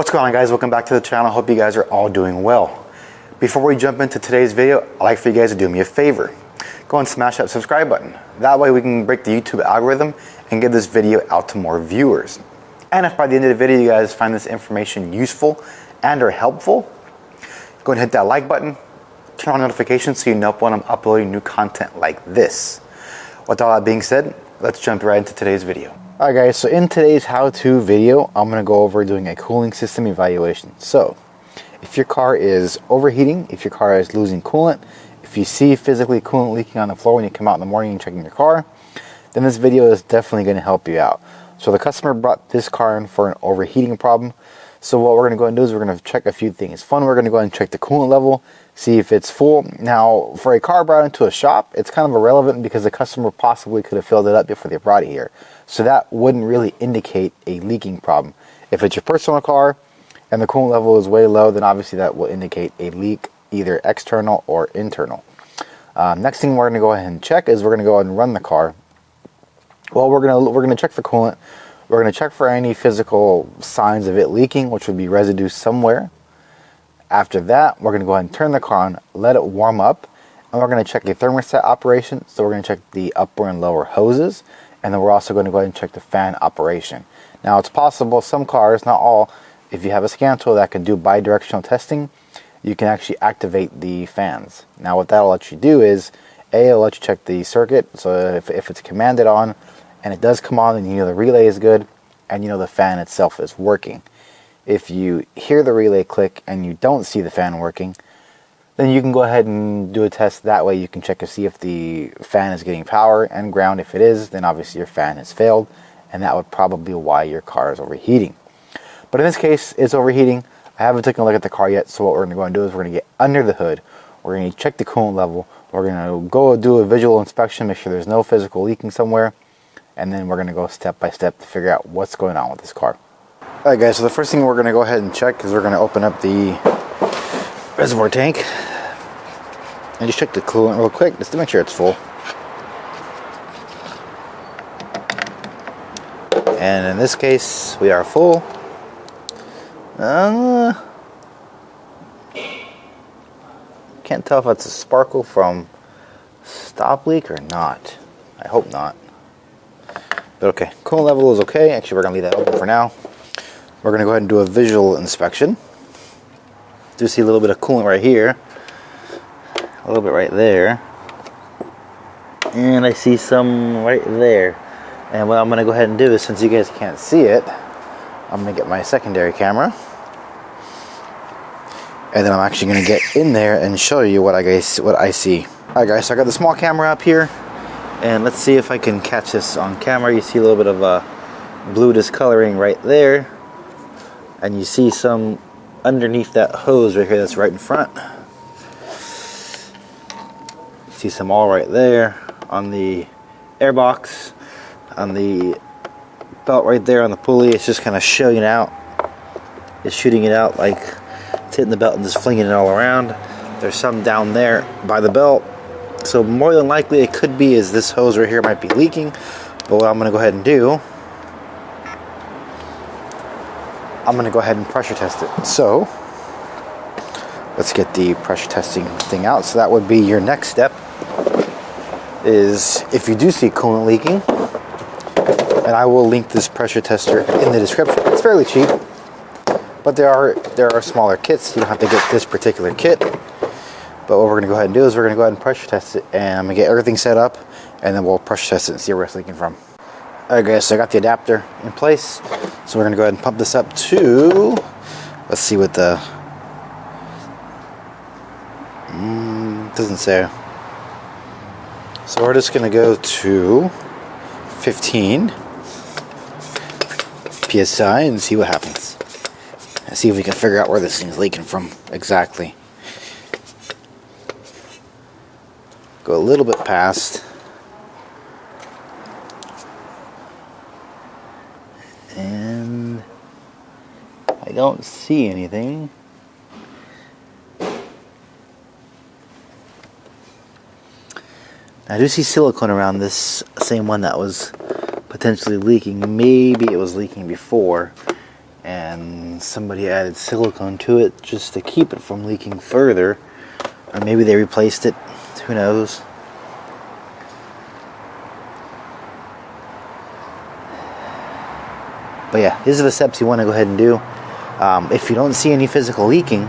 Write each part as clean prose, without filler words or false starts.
What's going on, guys? Welcome back to the channel. Hope you guys are all doing well. Before we jump into today's video, I'd like for you guys to do me a favor. Go and smash that subscribe button. That way we can break the YouTube algorithm and get this video out to more viewers. And if by the end of the video you guys find this information useful and or helpful, go and hit that like button, turn on notifications so you know when I'm uploading new content like this. With all that being said, let's jump right into today's video. Alright guys, so in today's how-to video, I'm going to go over doing a cooling system evaluation. So, if your car is overheating, if your car is losing coolant, if you see physically coolant leaking on the floor when you come out in the morning and checking your car, then this video is definitely going to help you out. So the customer brought this car in for an overheating problem. So what we're going to go and do is we're going to check a few things. We're going to go ahead and check the coolant level, see if it's full. Now, for a car brought into a shop, it's kind of irrelevant because the customer possibly could have filled it up before they brought it here. So that wouldn't really indicate a leaking problem. If it's your personal car and the coolant level is way low, then obviously that will indicate a leak, either external or internal. Next thing we're going to go ahead and check is we're going to go ahead and run the car. Well, we're going to check for coolant. We're going to check for any physical signs of it leaking, which would be residue somewhere. After that, we're going to go ahead and turn the car on, let it warm up, and we're going to check the thermostat operation. So we're going to check the upper and lower hoses, and then we're also going to go ahead and check the fan operation. Now, it's possible some cars, not all, if you have a scan tool that can do bidirectional testing, you can actually activate the fans. Now, what that'll let you do is, it'll let you check the circuit. So if it's commanded on, and it does come on, and you know the relay is good, and you know the fan itself is working. If you hear the relay click and you don't see the fan working, then you can go ahead and do a test. That way you can check to see if the fan is getting power and ground. If it is, then obviously your fan has failed, and that would probably be why your car is overheating. But in this case, it's overheating. I haven't taken a look at the car yet, so what we're going to go and do is we're going to get under the hood. We're going to check the coolant level. We're going to go do a visual inspection, make sure there's no physical leaking somewhere, and then we're going to go step by step to figure out what's going on with this car. Alright guys, so the first thing we're going to go ahead and check is we're going to open up the reservoir tank and just check the coolant real quick just to make sure it's full. And in this case, we are full. Can't tell if it's a sparkle from stop leak or not. I hope not. But okay, coolant level is okay. Actually, we're going to leave that open for now. We're going to go ahead and do a visual inspection. Do see a little bit of coolant right here. A little bit right there. And I see some right there. And what I'm going to go ahead and do is, since you guys can't see it, I'm going to get my secondary camera. And then I'm actually going to get in there and show you what I see. Alright guys, so I got the small camera up here. And let's see if I can catch this on camera. You see a little bit of blue discoloring right there. And you see some underneath that hose right here that's right in front. See some all right there on the air box. On the belt right there on the pulley. It's just kind of showing it out. It's shooting it out like it's hitting the belt and just flinging it all around. There's some down there by the belt. So more than likely it could be is this hose right here might be leaking. But what I'm going to go ahead and do, I'm going to go ahead and pressure test it. So let's get the pressure testing thing out. So that would be your next step, is if you do see coolant leaking, and I will link this pressure tester in the description. It's fairly cheap, but there are smaller kits. You don't have to get this particular kit. But what we're going to go ahead and do is we're going to go ahead and pressure test it, and I'm going to get everything set up, and then we'll pressure test it and see where it's leaking from. Alright guys, so I got the adapter in place. So we're going to go ahead and pump this up to, let's see what the, doesn't say. So we're just going to go to 15 PSI and see what happens. And see if we can figure out where this thing's leaking from exactly. Go a little bit past. And I don't see anything. I do see silicone around this same one that was potentially leaking. Maybe it was leaking before and somebody added silicone to it just to keep it from leaking further, or maybe they replaced it, who knows. But yeah, these are the steps you want to go ahead and do. If you don't see any physical leaking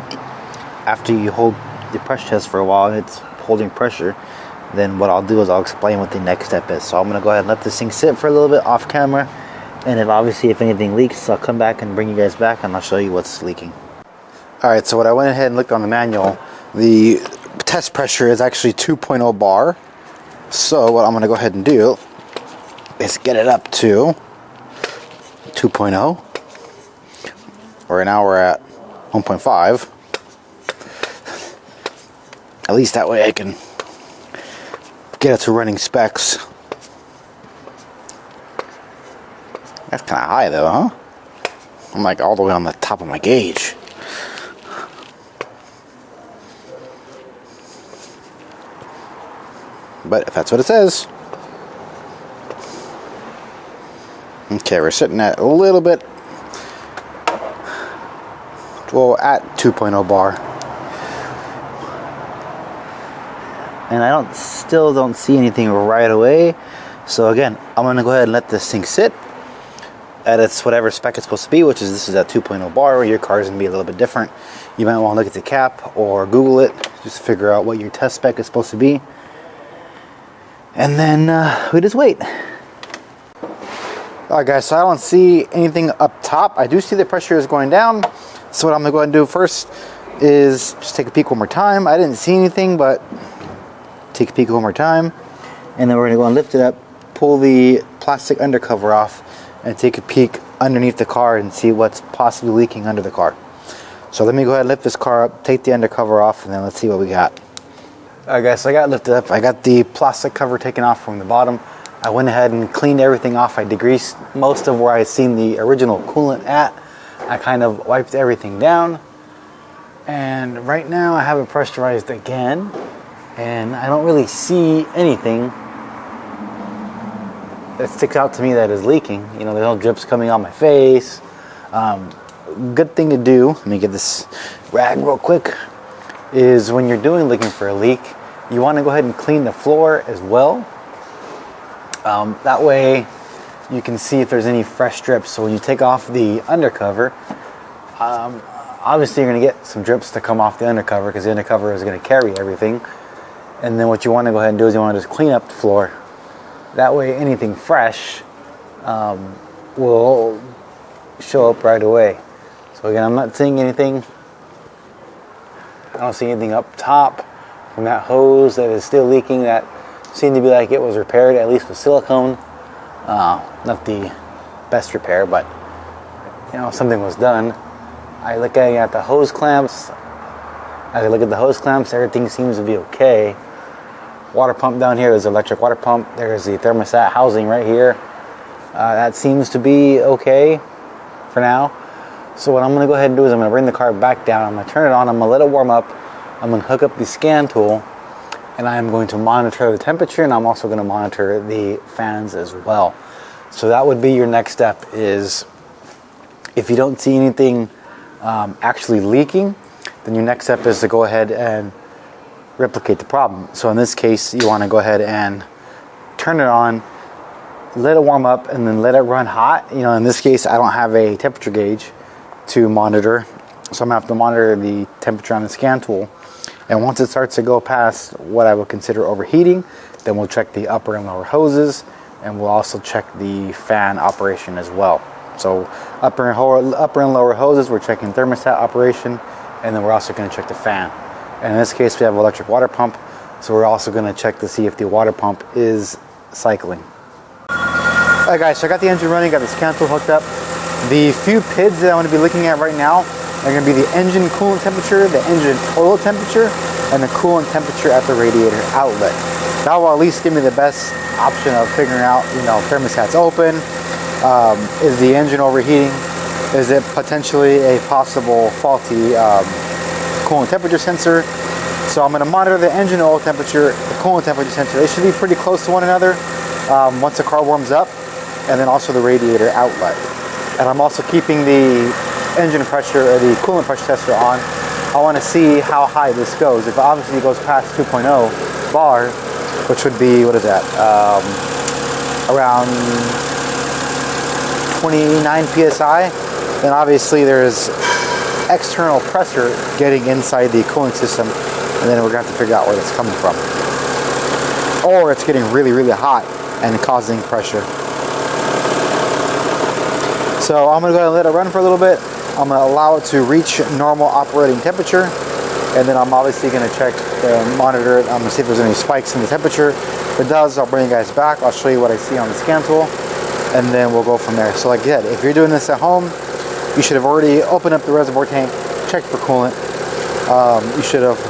after you hold the pressure test for a while and it's holding pressure, then what I'll do is I'll explain what the next step is. So I'm going to go ahead and let this thing sit for a little bit off camera, and then obviously if anything leaks, I'll come back and bring you guys back and I'll show you what's leaking. Alright, so what I went ahead and looked on the manual, the test pressure is actually 2.0 bar. So what I'm going to go ahead and do is get it up to 2.0, or now we're at 1.5. At least that way I can get it to running specs. That's kind of high though, huh? I'm like all the way on the top of my gauge. But if that's what it says. Okay, we're sitting at a little bit, well, at 2.0 bar. And I still don't see anything right away. So again, I'm gonna go ahead and let this thing sit at its whatever spec it's supposed to be, which is this is at 2.0 bar. Your car is gonna be a little bit different. You might want to look at the cap or Google it, just to figure out what your test spec is supposed to be. And then we just wait. Alright guys, so I don't see anything up top. I do see the pressure is going down. So what I'm gonna go ahead and do first is just take a peek one more time. I didn't see anything, but take a peek one more time. And then we're gonna go and lift it up, pull the plastic undercover off, and take a peek underneath the car and see what's possibly leaking under the car. So let me go ahead and lift this car up, take the undercover off, and then let's see what we got. Alright guys, so I got it lifted up. I got the plastic cover taken off from the bottom. I went ahead and cleaned everything off. I degreased most of where I had seen the original coolant at. I kind of wiped everything down. And right now I have it pressurized again. And I don't really see anything that sticks out to me that is leaking. You know, there's no drips coming on my face. Good thing to do, let me get this rag real quick, is when you're looking for a leak, you want to go ahead and clean the floor as well. That way you can see if there's any fresh drips. So when you take off the undercover, obviously you're going to get some drips to come off the undercover because the undercover is going to carry everything. And then what you want to go ahead and do is you want to just clean up the floor. That way anything fresh will show up right away. So again, I'm not seeing anything. I don't see anything up top from that hose that is still leaking that seemed to be like it was repaired, at least with silicone. Not the best repair, but you know, something was done. I look at the hose clamps. Everything seems to be okay. Water pump down here, there's an electric water pump. There's the thermostat housing right here. That seems to be okay for now. So what I'm going to go ahead and do is I'm going to bring the car back down. I'm going to turn it on. I'm going to let it warm up. I'm going to hook up the scan tool, and I'm going to monitor the temperature, and I'm also going to monitor the fans as well. So that would be your next step, is if you don't see anything actually leaking, then your next step is to go ahead and replicate the problem. So in this case, you want to go ahead and turn it on, let it warm up, and then let it run hot. You know, in this case, I don't have a temperature gauge to monitor, so I'm going to have to monitor the temperature on the scan tool. And once it starts to go past what I would consider overheating, then we'll check the upper and lower hoses, and we'll also check the fan operation as well. So upper and lower hoses, we're checking thermostat operation, and then we're also going to check the fan. And in this case, we have an electric water pump, so we're also going to check to see if the water pump is cycling. Alright guys, so I got the engine running, got the scan tool hooked up. The few PIDs that I'm going to be looking at right now are going to be the engine coolant temperature, the engine oil temperature, and the coolant temperature at the radiator outlet. That will at least give me the best option of figuring out, you know, thermostat's open, is the engine overheating, is it potentially a possible faulty coolant temperature sensor. So I'm going to monitor the engine oil temperature, the coolant temperature sensor. They should be pretty close to one another once the car warms up, and then also the radiator outlet. And I'm also keeping the engine pressure or the coolant pressure tester on. I want to see how high this goes. If obviously it goes past 2.0 bar, which would be, what is that, around 29 psi, then obviously there's external pressure getting inside the cooling system, and then we're going to have to figure out where that's coming from. Or it's getting really, really hot and causing pressure. So I'm going to go ahead and let it run for a little bit. I'm going to allow it to reach normal operating temperature, and then I'm obviously going to check, monitor it. I'm going to see if there's any spikes in the temperature. If it does, I'll bring you guys back. I'll show you what I see on the scan tool, and then we'll go from there. So like I said, if you're doing this at home, you should have already opened up the reservoir tank, checked for coolant. You should have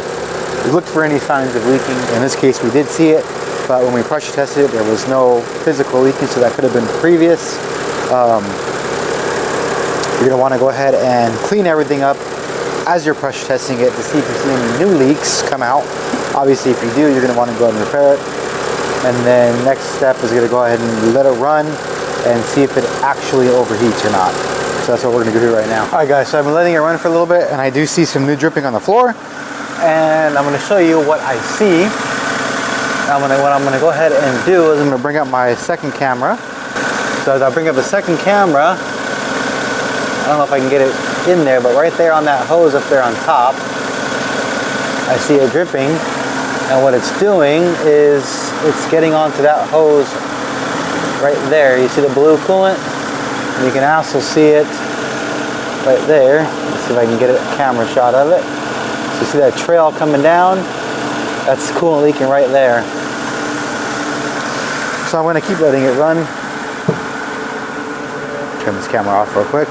looked for any signs of leaking. In this case, we did see it, but when we pressure tested it, there was no physical leaking, so that could have been previous. You're going to want to go ahead and clean everything up as you're pressure testing it to see if you see any new leaks come out. Obviously, if you do, you're going to want to go ahead and repair it. And then next step is going to go ahead and let it run and see if it actually overheats or not. So that's what we're going to do right now. All right, guys, so I've been letting it run for a little bit, and I do see some new dripping on the floor. And I'm going to show you what I see. What I'm going to go ahead and do is I'm going to bring up my second camera. So as I bring up the second camera, I don't know if I can get it in there, but right there on that hose up there on top, I see it dripping, and what it's doing is it's getting onto that hose right there. You see the blue coolant? And you can also see it right there. Let's see if I can get a camera shot of it. So you see that trail coming down? That's coolant leaking right there. So I'm going to keep letting it run. Turn this camera off real quick.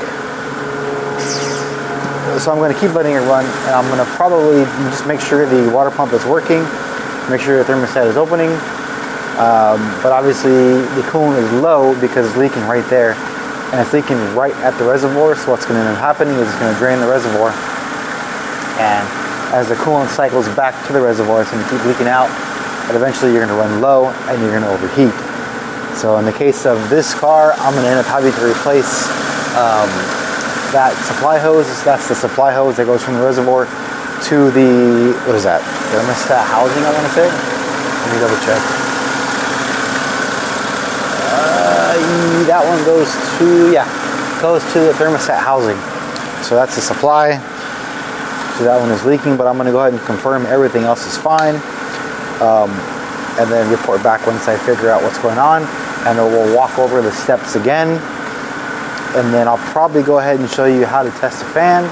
So I'm going to keep letting it run, and I'm going to probably just make sure the water pump is working, make sure the thermostat is opening, but obviously the coolant is low because it's leaking right there, and it's leaking right at the reservoir. So what's going to end up happening is it's going to drain the reservoir, and as the coolant cycles back to the reservoir, it's going to keep leaking out, and eventually you're going to run low and you're going to overheat. So in the case of this car, I'm going to end up having to replace that supply hose. That's the supply hose that goes from the reservoir to the, what is that, thermostat housing, I want to say. Let me double check. That one goes to, goes to the thermostat housing. So that's the supply. So that one is leaking, but I'm going to go ahead and confirm everything else is fine, and then report back once I figure out what's going on, and then we'll walk over the steps again. And then I'll probably go ahead and show you how to test the fan,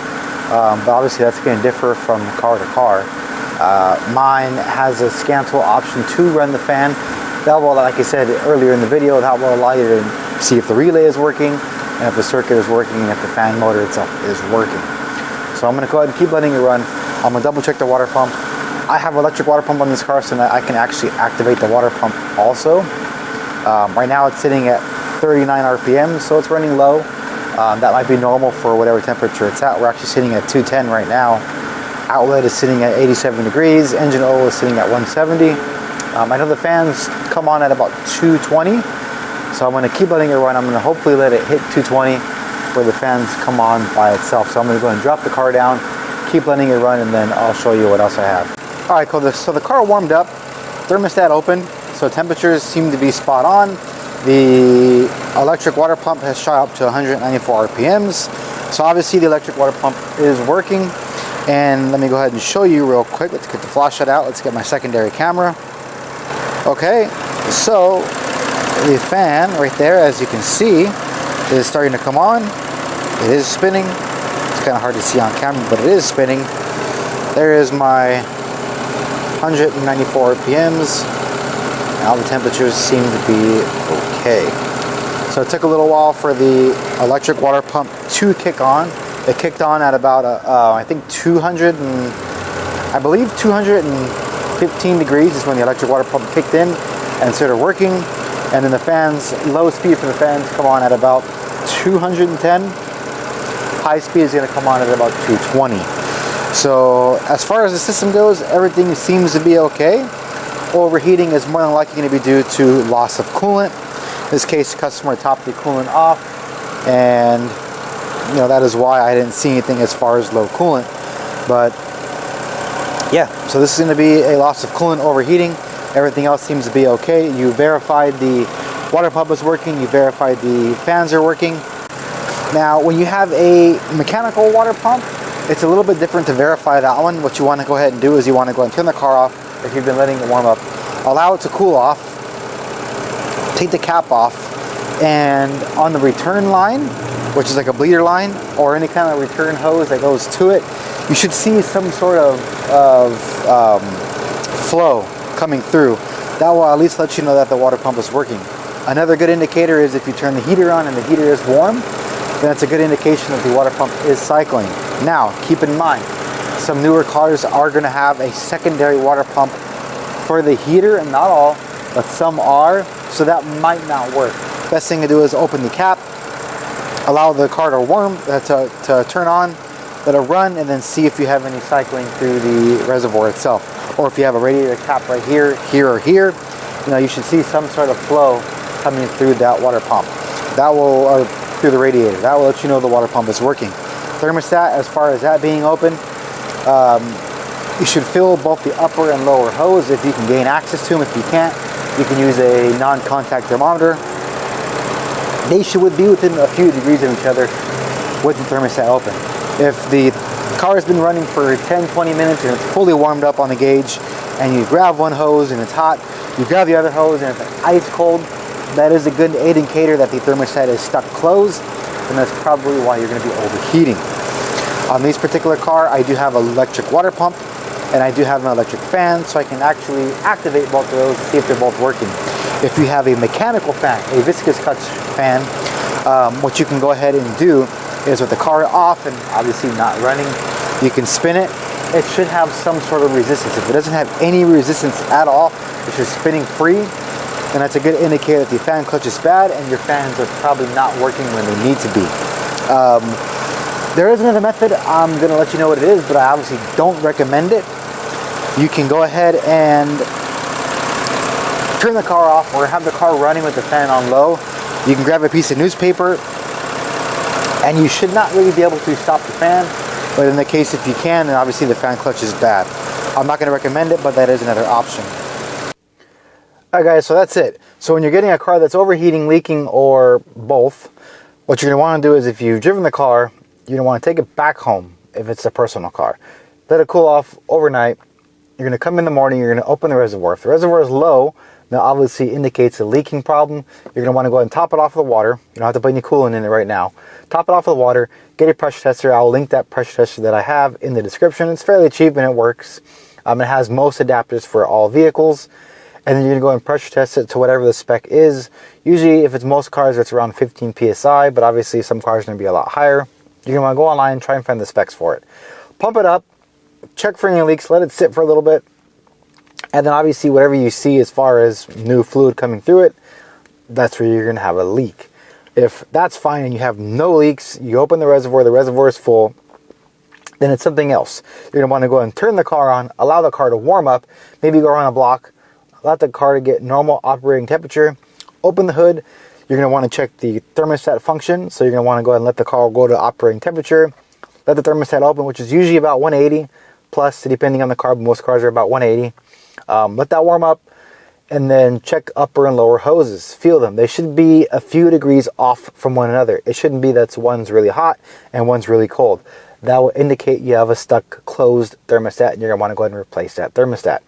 but obviously that's going to differ from car to car. Mine has a scan tool option to run the fan. That will, like I said earlier in the video, that will allow you to see if the relay is working, and if the circuit is working, and if the fan motor itself is working. So I'm going to go ahead and keep letting it run. I'm going to double check the water pump. I have an electric water pump on this car, so that I can actually activate the water pump also. Right now it's sitting at 39 RPM, so it's running low. That might be normal for whatever temperature it's at. We're actually sitting at 210 right now. Outlet is sitting at 87 degrees. Engine oil is sitting at 170. I know the fans come on at about 220, so I'm going to keep letting it run. I'm going to hopefully let it hit 220 where the fans come on by itself. So I'm going to go and drop the car down, keep letting it run, and then I'll show you what else I have. All right, cool. So the car warmed up, thermostat opened, so temperatures seem to be spot on. The electric water pump has shot up to 194 RPMs. So obviously the electric water pump is working. And let me go ahead and show you real quick. Let's get the flashlight out. Let's get my secondary camera. Okay, so the fan right there, as you can see, is starting to come on. It is spinning. It's kind of hard to see on camera, but it is spinning. There is my 194 RPMs. Now the temperatures seem to be okay. So it took a little while for the electric water pump to kick on. It kicked on at about, I think 215 degrees is when the electric water pump kicked in and started working. And then the fans, low speed for the fans come on at about 210. High speed is going to come on at about 220. So as far as the system goes, everything seems to be okay. Overheating is more than likely going to be due to loss of coolant. In this case, the customer topped the coolant off, and that is why I didn't see anything as far as low coolant. But yeah, so this is going to be a loss of coolant overheating. Everything else seems to be okay. You verified the water pump is working, you verified the fans are working. Now when you have a mechanical water pump, it's a little bit different to verify that one. What you want to go ahead and do is you want to go and turn the car off if you've been letting it warm up, allow it to cool off, take the cap off, and on the return line, which is like a bleeder line or any kind of return hose that goes to it, you should see some sort of flow coming through. That will at least let you know that the water pump is working. Another good indicator is if you turn the heater on and the heater is warm, then that's a good indication that the water pump is cycling. Now, keep in mind, some newer cars are going to have a secondary water pump for the heater, and not all, but some are, so that might not work. Best thing to do is open the cap, allow the car to to turn on, let it run, and then see if you have any cycling through the reservoir itself. Or if you have a radiator cap right here, or here, you should see some sort of flow coming through that water pump. Or through the radiator. That will let you know the water pump is working. Thermostat, as far as that being open, you should fill both the upper and lower hose if you can gain access to them. If you can't, you can use a non-contact thermometer. They should be within a few degrees of each other with the thermostat open. If the car has been running for 10-20 minutes and it's fully warmed up on the gauge, and you grab one hose and it's hot, you grab the other hose and it's ice cold, that is a good indicator that the thermostat is stuck closed, and that's probably why you're going to be overheating. On this particular car, I do have an electric water pump and I do have an electric fan, so I can actually activate both of those and see if they're both working. If you have a mechanical fan, a viscous touch fan, what you can go ahead and do is with the car off and obviously not running, you can spin it. It should have some sort of resistance. If it doesn't have any resistance at all, it's just spinning free, then that's a good indicator that the fan clutch is bad and your fans are probably not working when they need to be. There is another method. I'm going to let you know what it is, but I obviously don't recommend it. You can go ahead and turn the car off or have the car running with the fan on low. You can grab a piece of newspaper and you should not really be able to stop the fan, but in the case if you can, then obviously the fan clutch is bad. I'm not going to recommend it, but that is another option. Alright guys, so that's it. So when you're getting a car that's overheating, leaking, or both, what you're going to want to do is if you've driven the car, you're going to want to take it back home if it's a personal car. Let it cool off overnight. You're going to come in the morning, you're going to open the reservoir. If the reservoir is low, that obviously indicates a leaking problem. You're going to want to go ahead and top it off with the water. You don't have to put any coolant in it right now. Top it off with the water, get a pressure tester. I'll link that pressure tester that I have in the description. It's fairly cheap and it works. It has most adapters for all vehicles. And then you're going to go and pressure test it to whatever the spec is. Usually if it's most cars, it's around 15 PSI, but obviously some cars are going to be a lot higher. You're going to want to go online and try and find the specs for it. Pump it up, check for any leaks, let it sit for a little bit. And then obviously whatever you see as far as new fluid coming through it, that's where you're going to have a leak. If that's fine and you have no leaks, you open the reservoir is full, then it's something else. You're going to want to go and turn the car on, allow the car to warm up, maybe go around a block, let the car to get normal operating temperature, open the hood. You're going to want to check the thermostat function, so you're going to want to go ahead and let the car go to operating temperature, let the thermostat open, which is usually about 180 plus, depending on the car, but most cars are about 180. Let that warm up, and then check upper and lower hoses. Feel them. They should be a few degrees off from one another. It shouldn't be that one's really hot and one's really cold. That will indicate you have a stuck closed thermostat, and you're going to want to go ahead and replace that thermostat.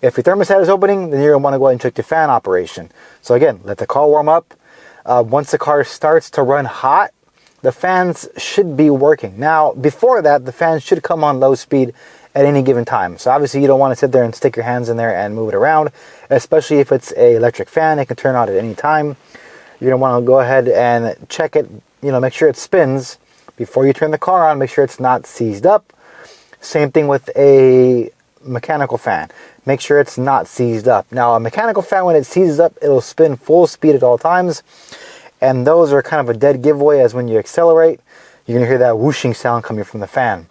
If your thermostat is opening, then you're going to want to go ahead and check the fan operation. So again, let the car warm up. Once the car starts to run hot, the fans should be working. Now, before that, the fans should come on low speed at any given time. So obviously you don't want to sit there and stick your hands in there and move it around, especially if it's an electric fan. It can turn on at any time. You're going to want to go ahead and check it, make sure it spins before you turn the car on. Make sure it's not seized up. Same thing with a mechanical fan. Make sure it's not seized up. Now a mechanical fan, when it seizes up, it'll spin full speed at all times, and those are kind of a dead giveaway, as when you accelerate, you're going to hear that whooshing sound coming from the fan.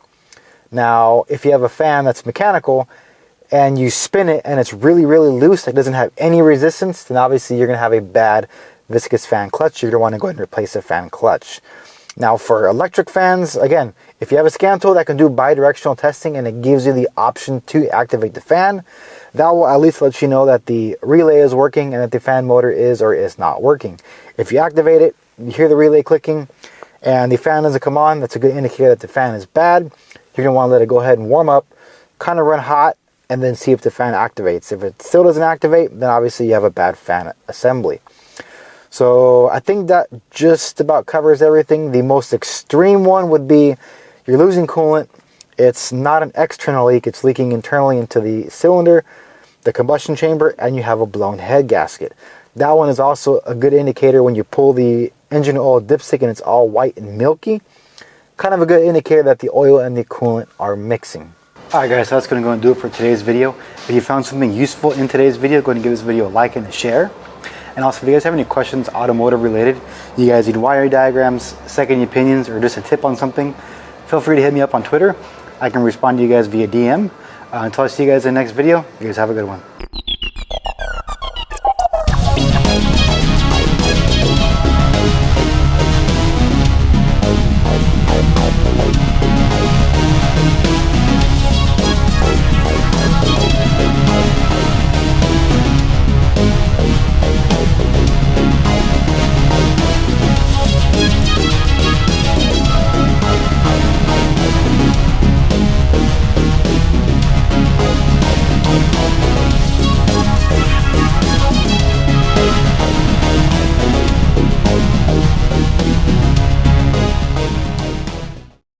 Now if you have a fan that's mechanical and you spin it and it's really, really loose, it doesn't have any resistance, then obviously you're going to have a bad viscous fan clutch, you're going to want to go ahead and replace the fan clutch. Now for electric fans, again, if you have a scan tool that can do bidirectional testing and it gives you the option to activate the fan, that will at least let you know that the relay is working and that the fan motor is or is not working. If you activate it, you hear the relay clicking and the fan doesn't come on, that's a good indicator that the fan is bad. You're going to want to let it go ahead and warm up, kind of run hot, and then see if the fan activates. If it still doesn't activate, then obviously you have a bad fan assembly. So I think that just about covers everything. The most extreme one would be you're losing coolant. It's not an external leak. It's leaking internally into the cylinder, the combustion chamber, and you have a blown head gasket. That one is also a good indicator when you pull the engine oil dipstick and it's all white and milky. Kind of a good indicator that the oil and the coolant are mixing. Alright guys, so that's going to go and do it for today's video. If you found something useful in today's video, go ahead and give this video a like and a share. And also, if you guys have any questions automotive related, you guys need wiring diagrams, second opinions, or just a tip on something, feel free to hit me up on Twitter. I can respond to you guys via DM. Until I see you guys in the next video, you guys have a good one.